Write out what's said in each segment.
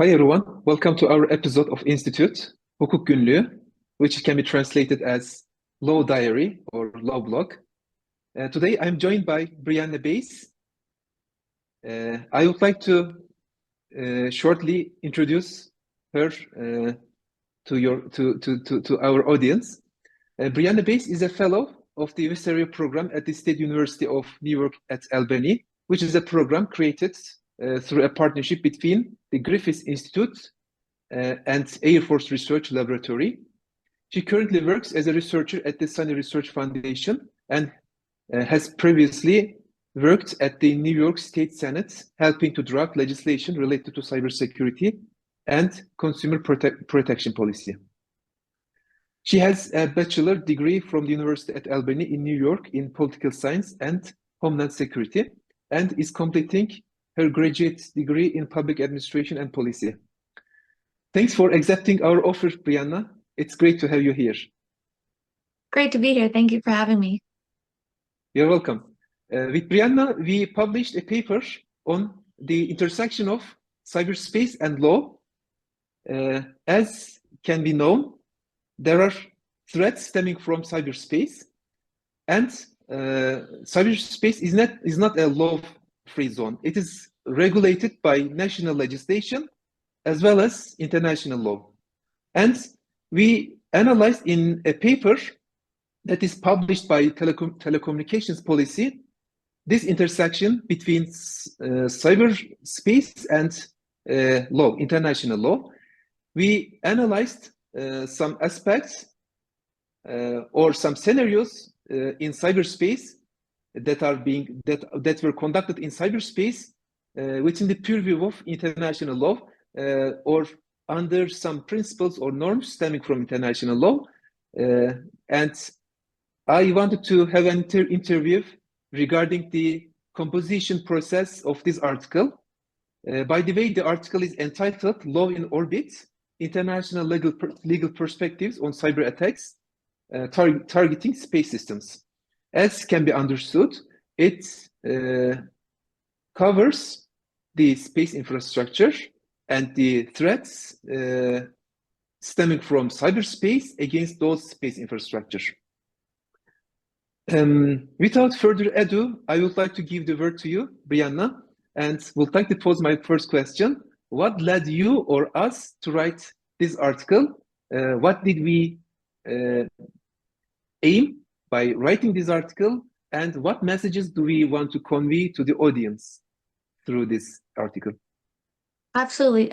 Hi everyone, welcome to our episode of Institute, Hukuk Günlüğü, which can be translated as Law Diary or Law Blog. Today I'm joined by Brianna Bace. I would like to shortly introduce her to our audience. Brianna Bace is a fellow of the VICEROY Program at the State University of New York at Albany, which is a program created through a partnership between the Griffiss Institute and Air Force Research Laboratory. She currently works as a researcher at the SUNY Research Foundation and has previously worked at the New York State Senate, helping to draft legislation related to cybersecurity and consumer protection policy. She has a bachelor's degree from the University at Albany in New York in political science and homeland security, and is completing her graduate degree in public administration and policy. Thanks for accepting our offer, Brianna. It's great to have you here. Great to be here. Thank you for having me. You're welcome. With Brianna, we published a paper on the intersection of cyberspace and law. As can be known, there are threats stemming from cyberspace, and cyberspace is not a law-free zone. It is regulated by national legislation as well as international law. And we analyzed in a paper that is published by Telecommunications Policy this intersection between cyberspace and law, international law. We analyzed some aspects or some scenarios in cyberspace that were conducted in cyberspace within the purview of international law or under some principles or norms stemming from international law. And I wanted to have an interview regarding the composition process of this article. By the way, the article is entitled Law in Orbit, International Legal Perspectives on Cyber Attacks Targeting Space Systems. As can be understood, it covers the space infrastructure and the threats stemming from cyberspace against those space infrastructure. Without further ado, I would like to give the word to you, Brianna, and would like to pose my first question. What led you or us to write this article? What did we aim by writing this article, and what messages do we want to convey to the audience through this article? Absolutely.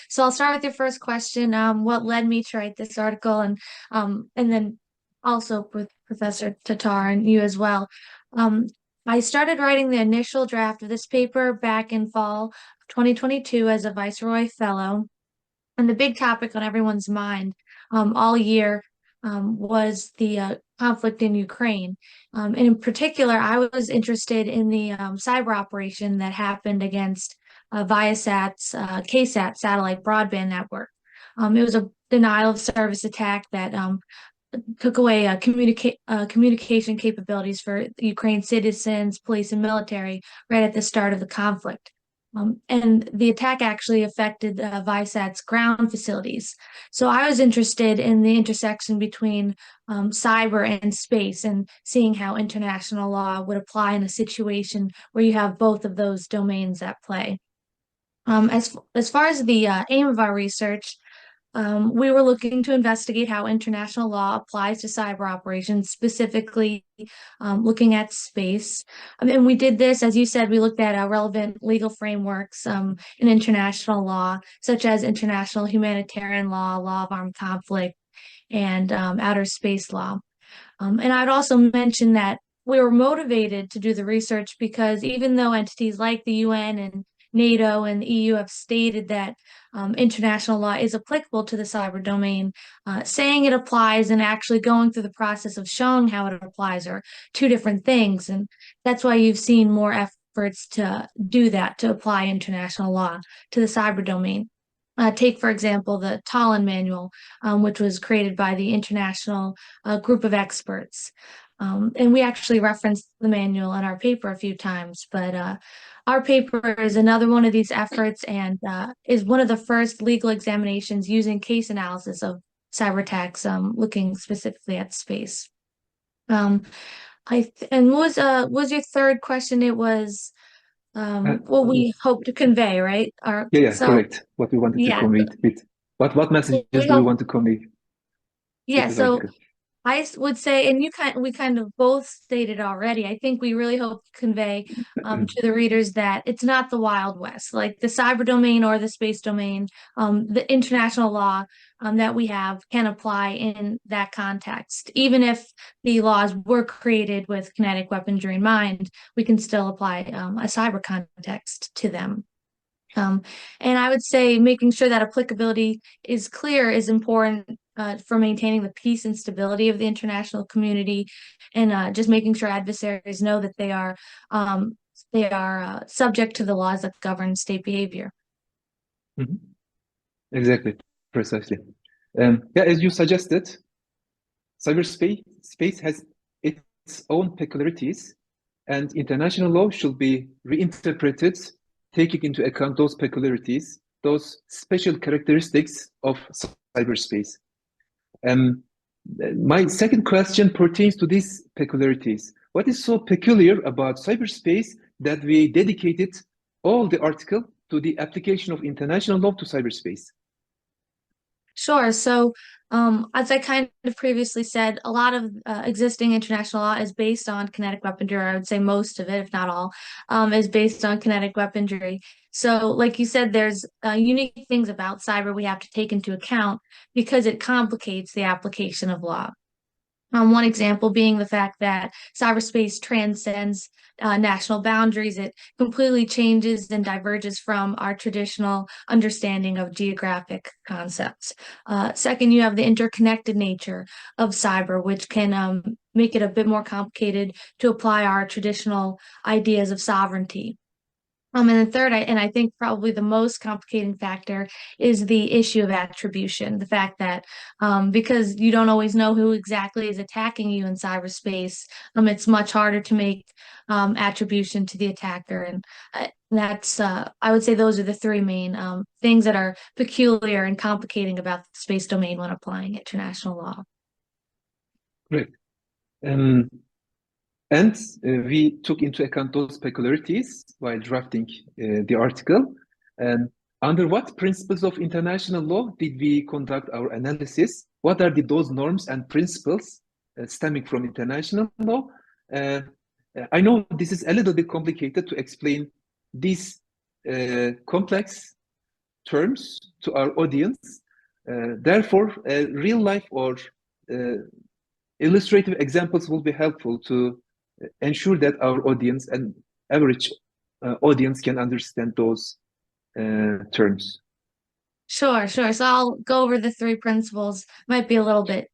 So I'll start with your first question. What led me to write this article, and then also with Professor Tatar and you as well. I started writing the initial draft of this paper back in fall 2022 as a Viceroy Fellow, and the big topic on everyone's mind all year was the conflict in Ukraine. And in particular, I was interested in the cyber operation that happened against Viasat's KSAT satellite broadband network. It was a denial of service attack that took away communication capabilities for Ukraine citizens, police, and military right at the start of the conflict. And the attack actually affected Viasat's ground facilities. So I was interested in the intersection between cyber and space, and seeing how international law would apply in a situation where you have both of those domains at play. As far as the aim of our research, we were looking to investigate how international law applies to cyber operations, specifically looking at space. And we did this, as you said, we looked at relevant legal frameworks in international law, such as international humanitarian law, law of armed conflict, and outer space law. And I'd also mention that we were motivated to do the research because even though entities like the UN and NATO and the EU have stated that international law is applicable to the cyber domain, saying it applies and actually going through the process of showing how it applies are two different things. And that's why you've seen more efforts to do that, to apply international law to the cyber domain. Take, for example, the Tallinn Manual, which was created by the International Group of Experts. And we actually referenced the manual in our paper a few times, but our paper is another one of these efforts and is one of the first legal examinations using case analysis of cyber attacks, looking specifically at space. And what was your third question? It was what we hope to convey, right? Correct. What we wanted to convey with what messages do we want to convey with this article? I would say, and we kind of both stated already, I think we really hope to convey to the readers that it's not the Wild West, like the cyber domain or the space domain, the international law that we have can apply in that context. Even if the laws were created with kinetic weaponry in mind, we can still apply a cyber context to them. And I would say making sure that applicability is clear is important for maintaining the peace and stability of the international community, and just making sure adversaries know that they are subject to the laws that govern state behavior. Mm-hmm. Exactly, precisely. As you suggested, cyberspace has its own peculiarities, and international law should be reinterpreted, taking into account those peculiarities, those special characteristics of cyberspace. My second question pertains to these peculiarities. What is so peculiar about cyberspace that we dedicated all the article to the application of international law to cyberspace? Sure. So, as I kind of previously said, a lot of existing international law is based on kinetic weaponry, or I would say most of it, if not all, is based on kinetic weaponry. So, like you said, there's unique things about cyber we have to take into account because it complicates the application of law. One example being the fact that cyberspace transcends national boundaries. It completely changes and diverges from our traditional understanding of geographic concepts. Second, you have the interconnected nature of cyber, which can make it a bit more complicated to apply our traditional ideas of sovereignty. And then third, I think probably the most complicating factor is the issue of attribution. The fact that because you don't always know who exactly is attacking you in cyberspace, it's much harder to make attribution to the attacker. And that's, I would say those are the three main things that are peculiar and complicating about the space domain when applying international law. Great. And we took into account those peculiarities while drafting the article. Under what principles of international law did we conduct our analysis? What are those norms and principles stemming from international law? I know this is a little bit complicated to explain these complex terms to our audience. Therefore, real life or illustrative examples will be helpful to ensure that our audience and average audience can understand those terms. Sure. So I'll go over the three principles. Might be a little bit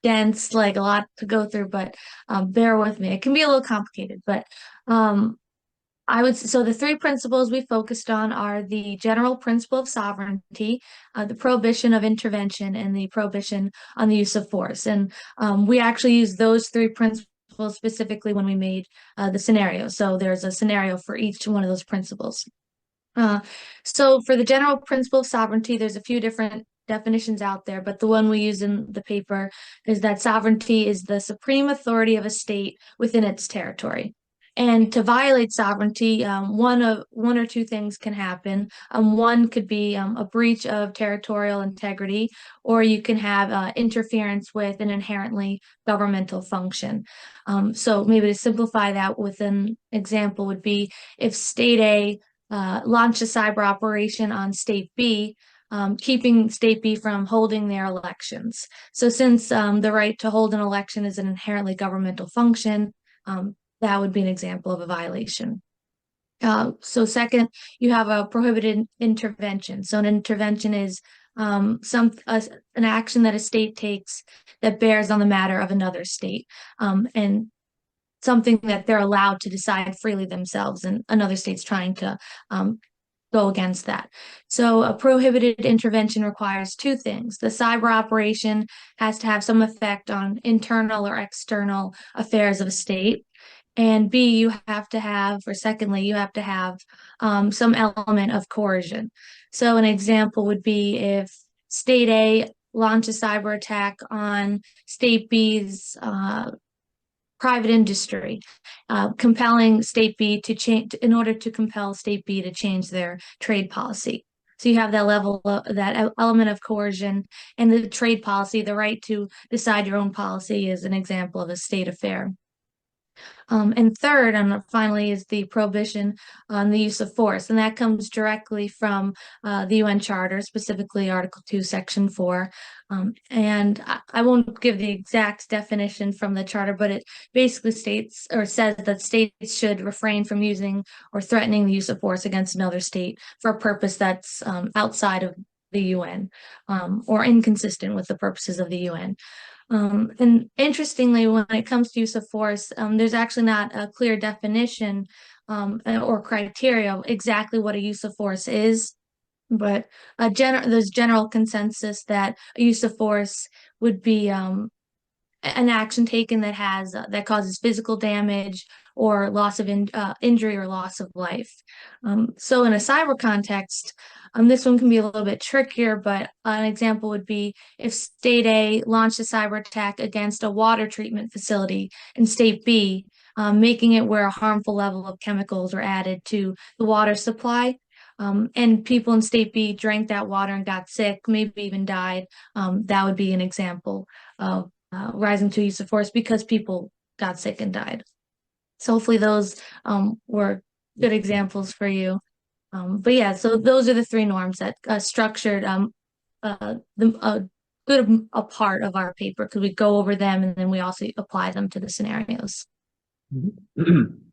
dense, like a lot to go through, but bear with me. It can be a little complicated, but so the three principles we focused on are the general principle of sovereignty, the prohibition of intervention, and the prohibition on the use of force. And we actually use those three principles specifically when we made the scenario. So there's a scenario for each one of those principles. So for the general principle of sovereignty, there's a few different definitions out there, but the one we use in the paper is that sovereignty is the supreme authority of a state within its territory. And to violate sovereignty, one or two things can happen. One could be a breach of territorial integrity, or you can have interference with an inherently governmental function. So maybe to simplify that with an example would be if State A launched a cyber operation on State B, keeping State B from holding their elections. So since the right to hold an election is an inherently governmental function, that would be an example of a violation. So second, you have a prohibited intervention. So an intervention is an action that a state takes that bears on the matter of another state, and something that they're allowed to decide freely themselves, and another state's trying to go against that. So a prohibited intervention requires two things. The cyber operation has to have some effect on internal or external affairs of a state. And B, you have to have, or secondly, you have to have some element of coercion. So an example would be if state A launches a cyber attack on state B's private industry, compelling state B to change, in order to compel state B to change their trade policy. So you have that level of that element of coercion, and the trade policy, the right to decide your own policy, is an example of a state affair. And third, and finally, is the prohibition on the use of force. And that comes directly from the UN Charter, specifically Article 2, Section 4. And I won't give the exact definition from the Charter, but it basically states or says that states should refrain from using or threatening the use of force against another state for a purpose that's outside of the UN or inconsistent with the purposes of the UN. And interestingly, when it comes to use of force, there's actually not a clear definition or criteria of exactly what a use of force is, but there's general consensus that a use of force would be an action taken that has that causes physical damage or loss of injury or loss of life. So in a cyber context, this one can be a little bit trickier, but an example would be if state A launched a cyber attack against a water treatment facility in state B, making it where a harmful level of chemicals are added to the water supply. And people in state B drank that water and got sick, maybe even died. That would be an example of rising to use of force because people got sick and died. So hopefully those were good examples for you. But yeah, so those are the three norms that structured a part of our paper, because we go over them and then we also apply them to the scenarios.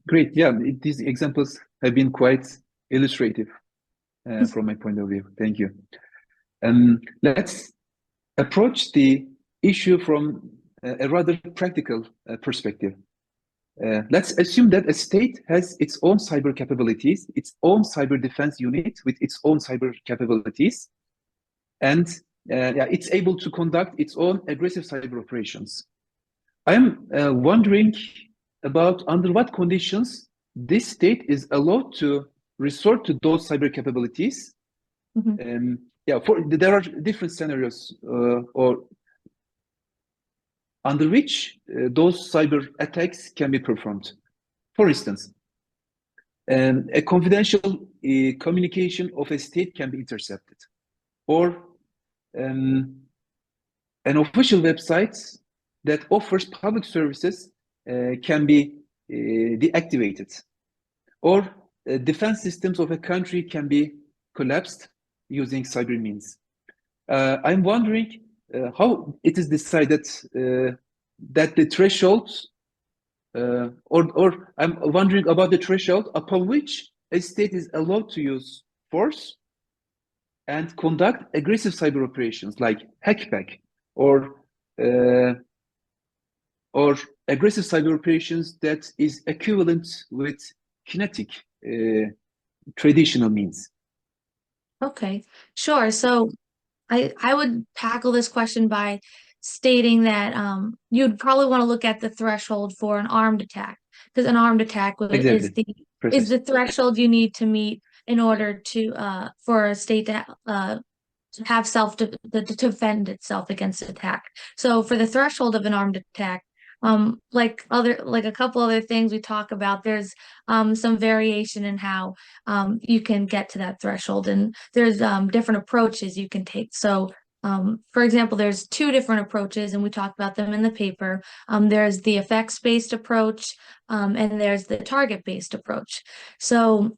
Great. Yeah, these examples have been quite illustrative from my point of view. Thank you. Let's approach the issue from a rather practical perspective. Let's assume that a state has its own cyber capabilities, its own cyber defense unit with its own cyber capabilities, and it's able to conduct its own aggressive cyber operations. I'm wondering about under what conditions this state is allowed to resort to those cyber capabilities. There are different scenarios or under which those cyber attacks can be performed. For instance, a confidential communication of a state can be intercepted, or an official website that offers public services can be deactivated, or defense systems of a country can be collapsed using cyber means. I'm wondering how it is decided that the threshold, or I'm wondering about the threshold upon which a state is allowed to use force and conduct aggressive cyber operations like hackback or aggressive cyber operations that is equivalent with kinetic traditional means. Okay, sure. So I would tackle this question by stating that you'd probably want to look at the threshold for an armed attack, because an armed attack is the threshold you need to meet in order to for a state to have to defend itself against attack. So for the threshold of an armed attack, like a couple other things we talk about, there's some variation in how you can get to that threshold, and there's different approaches you can take. So for example, there's two different approaches, and we talk about them in the paper. There's the effects-based approach, and there's the target-based approach. So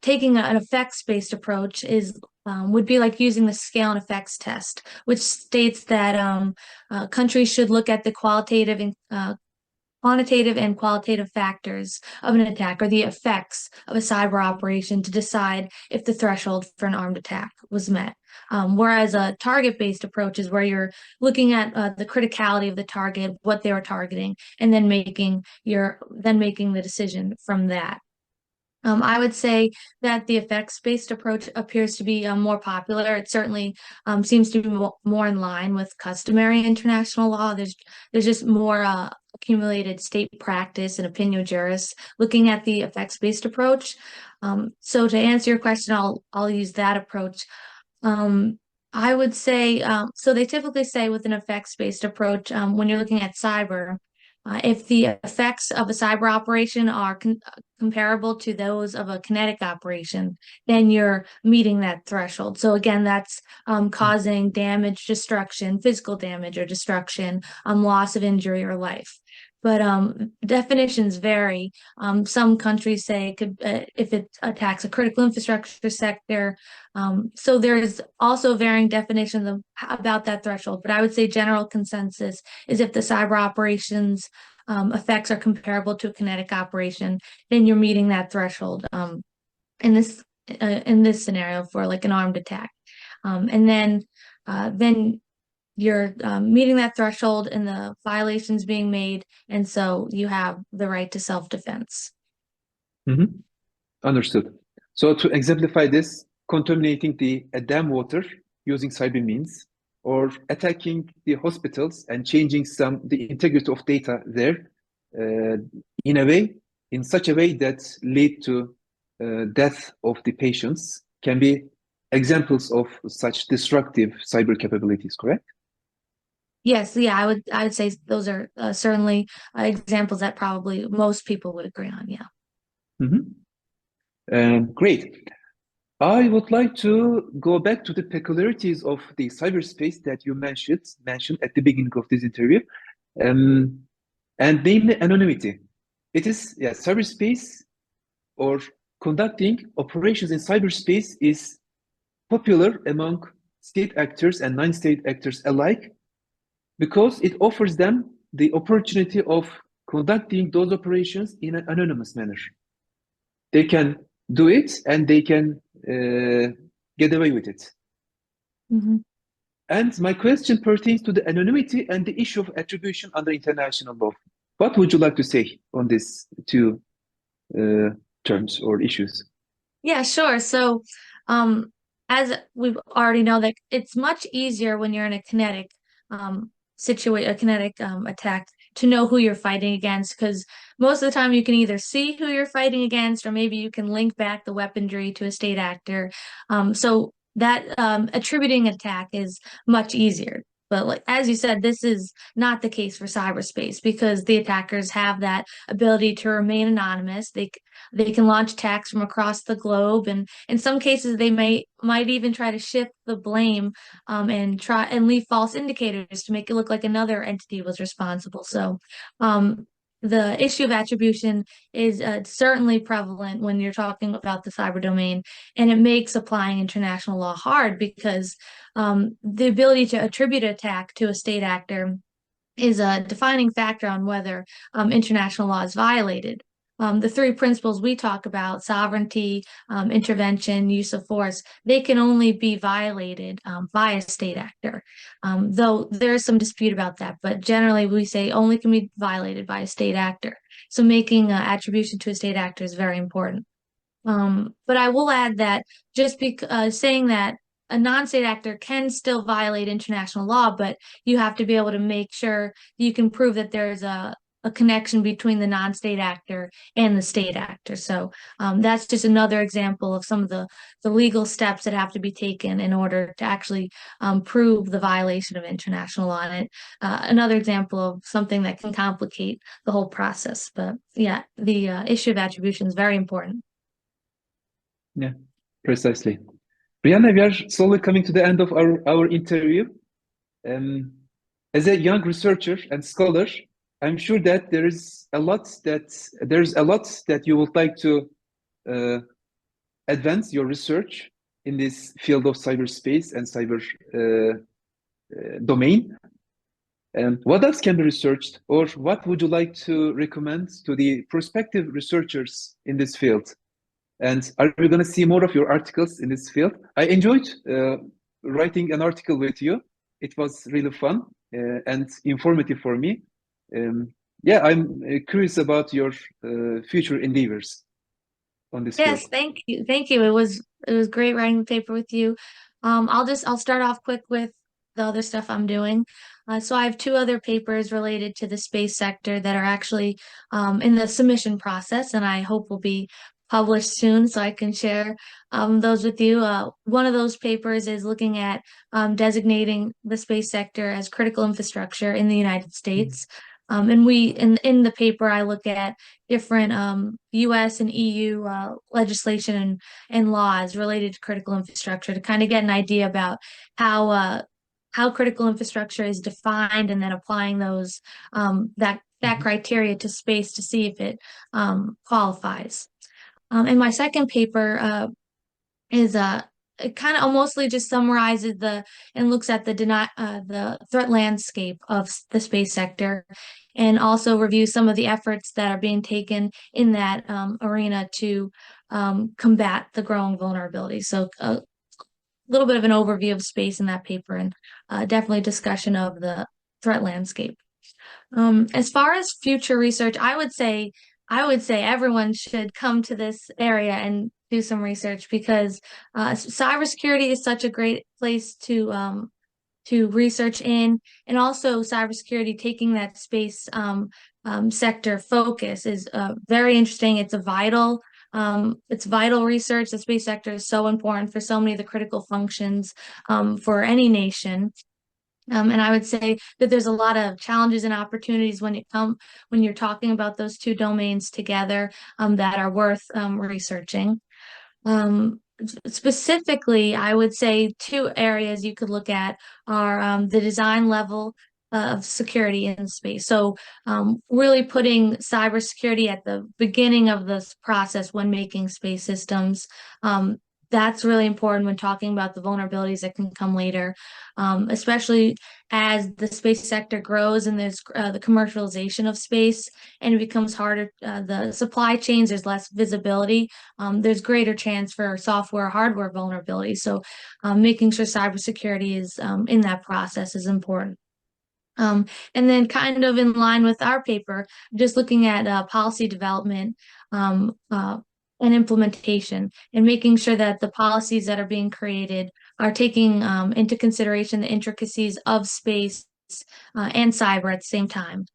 taking an effects-based approach would be like using the scale and effects test, which states that countries should look at the quantitative and qualitative factors of an attack or the effects of a cyber operation to decide if the threshold for an armed attack was met. Whereas a target-based approach is where you're looking at the criticality of the target, what they were targeting, and then making the decision from that. I would say that the effects-based approach appears to be more popular. It certainly seems to be more in line with customary international law. There's just more accumulated state practice and opinion jurists looking at the effects-based approach. So to answer your question, I'll use that approach. I would say so. They typically say with an effects-based approach, when you're looking at cyber, if the effects of a cyber operation are comparable to those of a kinetic operation, then you're meeting that threshold. So again, that's causing damage, destruction, physical damage or destruction, loss of injury or life. But definitions vary. Some countries say it could, if it attacks a critical infrastructure sector. So there's also varying definitions about that threshold. But I would say general consensus is if the cyber operations effects are comparable to a kinetic operation, then you're meeting that threshold in this scenario for like an armed attack. And then you're meeting that threshold and the violations being made, and so you have the right to self-defense. Understood. So to exemplify this, contaminating the dam water using cyber means, or attacking the hospitals and changing the integrity of data there in such a way that lead to death of the patients can be examples of such destructive cyber capabilities, correct? Yes, yeah, I would say those are certainly examples that probably most people would agree on. Yeah. Great. I would like to go back to the peculiarities of the cyberspace that you mentioned at the beginning of this interview, and namely anonymity. It is, yeah, cyberspace or conducting operations in cyberspace is popular among state actors and non-state actors alike, because it offers them the opportunity of conducting those operations in an anonymous manner. They can do it and they can get away with it. And my question pertains to the anonymity and the issue of attribution under international law. What would you like to say on these two terms or issues? Yeah, sure. So as we already know, that it's much easier when you're in a kinetic attack to know who you're fighting against, because most of the time you can either see who you're fighting against, or maybe you can link back the weaponry to a state actor. So that attributing attack is much easier. But like, as you said, this is not the case for cyberspace, because the attackers have that ability to remain anonymous. They can launch attacks from across the globe, and in some cases they might even try to shift the blame and leave false indicators to make it look like another entity was responsible. So the issue of attribution is certainly prevalent when you're talking about the cyber domain, and it makes applying international law hard, because the ability to attribute an attack to a state actor is a defining factor on whether international law is violated. The three principles we talk about, sovereignty, intervention, use of force, they can only be violated by a state actor. Though there is some dispute about that, but generally we say only can be violated by a state actor. So making attribution to a state actor is very important. But I will add that just saying that a non-state actor can still violate international law, but you have to be able to make sure you can prove that there's a connection between the non-state actor and the state actor. So that's just another example of some of the legal steps that have to be taken in order to actually prove the violation of international law. And another example of something that can complicate the whole process. But yeah, the issue of attribution is very important. Yeah, precisely. Brianna, we are slowly coming to the end of our interview. As a young researcher and scholar, I'm sure that there's a lot that you would like to advance your research in this field of cyberspace and cyber domain. What else can be researched, or what would you like to recommend to the prospective researchers in this field? And are we going to see more of your articles in this field? I enjoyed writing an article with you. It was really fun and informative for me. Yeah, I'm curious about your future endeavors. on this field. Yes, thank you. Thank you. It was great writing the paper with you. I'll start off quick with the other stuff I'm doing. So I have two other papers related to the space sector that are actually in the submission process, and I hope will be published soon so I can share those with you. One of those papers is looking at designating the space sector as critical infrastructure in the United States. And in the paper, I look at different US and EU legislation and laws related to critical infrastructure to kind of get an idea about how critical infrastructure is defined, and then applying those that criteria to space to see if it qualifies. And my second paper is it kind of mostly just summarizes and looks at the threat landscape of the space sector, and also reviews some of the efforts that are being taken in that arena to combat the growing vulnerability. So a little bit of an overview of space in that paper, and definitely discussion of the threat landscape. As far as future research, I would say everyone should come to this area and do some research, because cybersecurity is such a great place to research in, and also cybersecurity taking that space sector focus is very interesting. It's vital research. The space sector is so important for so many of the critical functions for any nation. And I would say that there's a lot of challenges and opportunities when you're talking about those two domains together that are worth researching. Specifically, I would say two areas you could look at are the design level of security in space. So really putting cybersecurity at the beginning of this process when making space systems. That's really important when talking about the vulnerabilities that can come later, especially as the space sector grows and there's the commercialization of space, and it becomes harder. The supply chains, there's less visibility. There's greater chance for software, hardware vulnerability. So making sure cybersecurity is in that process is important. And then kind of in line with our paper, just looking at policy development and implementation, and making sure that the policies that are being created are taking into consideration the intricacies of space and cyber at the same time.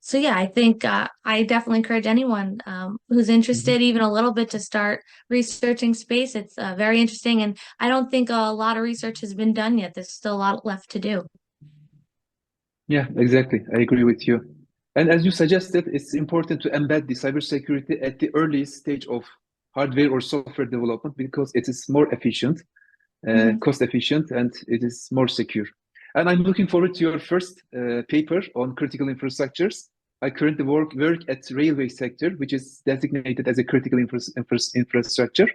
So yeah, I think I definitely encourage anyone who's interested even a little bit to start researching space. It's very interesting, and I don't think a lot of research has been done yet. There's still a lot left to do. Yeah, exactly. I agree with you. And as you suggested, it's important to embed the cybersecurity at the early stage of hardware or software development, because it is more efficient, cost efficient, and it is more secure. And I'm looking forward to your first paper on critical infrastructures. I currently work at railway sector, which is designated as a critical infrastructure.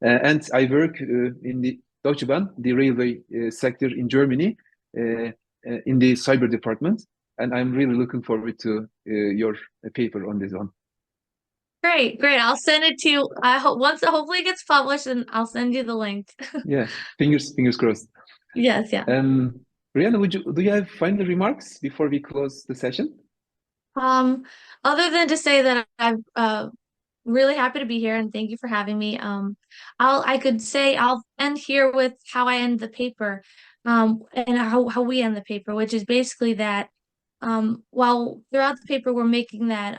And I work in the Deutsche Bahn, the railway sector in Germany, in the cyber department. And I'm really looking forward to your paper on this one. Great. I'll send it to you. I hope once it hopefully gets published, and I'll send you the link. Yeah, fingers crossed. Yes, yeah. Brianna, do you have final remarks before we close the session? Other than to say that I'm really happy to be here, and thank you for having me. I could say I'll end here with how I end the paper, and how we end the paper, which is basically that while throughout the paper we're making that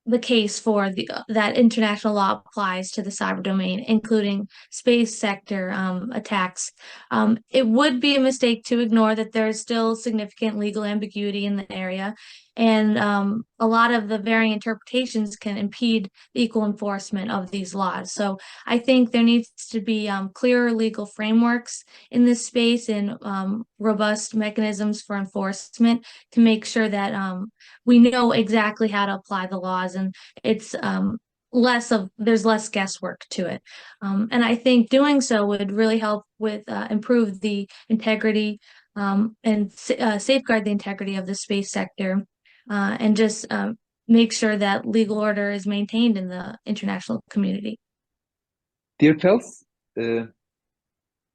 the case for that international law applies to the cyber domain, including space sector attacks. It would be a mistake to ignore that there is still significant legal ambiguity in the area, and a lot of the varying interpretations can impede the equal enforcement of these laws. So I think there needs to be clearer legal frameworks in this space, and robust mechanisms for enforcement to make sure that we know exactly how to apply the laws, and it's there's less guesswork to it. And I think doing so would really help with improve the integrity and safeguard the integrity of the space sector, and just make sure that legal order is maintained in the international community. Dear pals,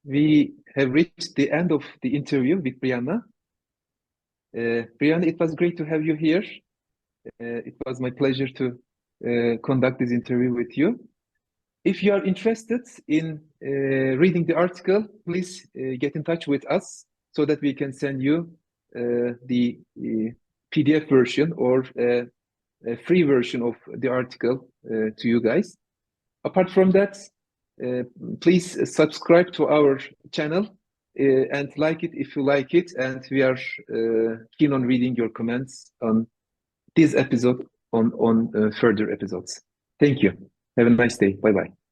we have reached the end of the interview with Brianna. Brianna, it was great to have you here. It was my pleasure to conduct this interview with you. If you are interested in reading the article, please get in touch with us so that we can send you the PDF version or a free version of the article to you guys. Apart from that, please subscribe to our channel and like it if you like it. And we are keen on reading your comments on this episode, on further episodes. Thank you. Have a nice day. Bye-bye.